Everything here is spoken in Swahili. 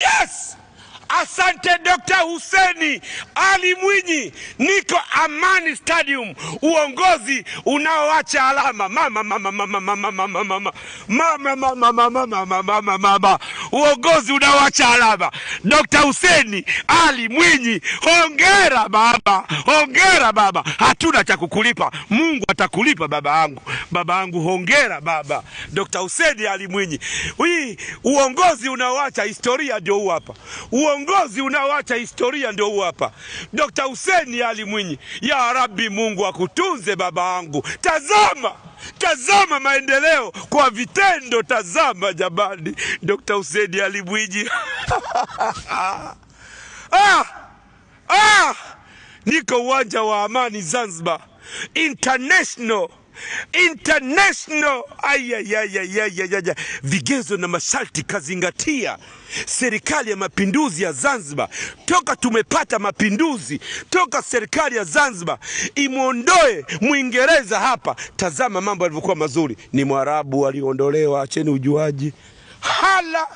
Yes! Asante Dr. Hussein Ali Mwinyi, niko Amani Stadium, uongozi unaoacha alama. Uongozi unaoacha alama. Dr. Hussein Ali Mwinyi, hongera baba, hongera baba. Hatuna cha kukulipa, Mungu atakulipa baba yangu. Baba yangu, hongera baba. Dr. Hussein Ali Mwinyi, uongozi unaoacha historia ndio huu hapa. Uongozi unaoacha historia ndio huu hapa. Dr. Hussein Ali Mwinyi, ya Rabbi, Mungu akutunze baba yangu. Tazama maendeleo kwa vitendo, tazama jamani. Dr. Hussein Ali Mwinyi. Niko uwanja wa Amani Zanzibar International. Vigezo na masharti kazingatia. Serikali ya Mapinduzi ya Zanzibar, toka tumepata mapinduzi, toka serikali ya Zanzibar imuondoe Mwingereza hapa, tazama mambo yalivyokuwa mazuri. Ni Mwarabu aliondolewa, acheni ujuaji. Hala!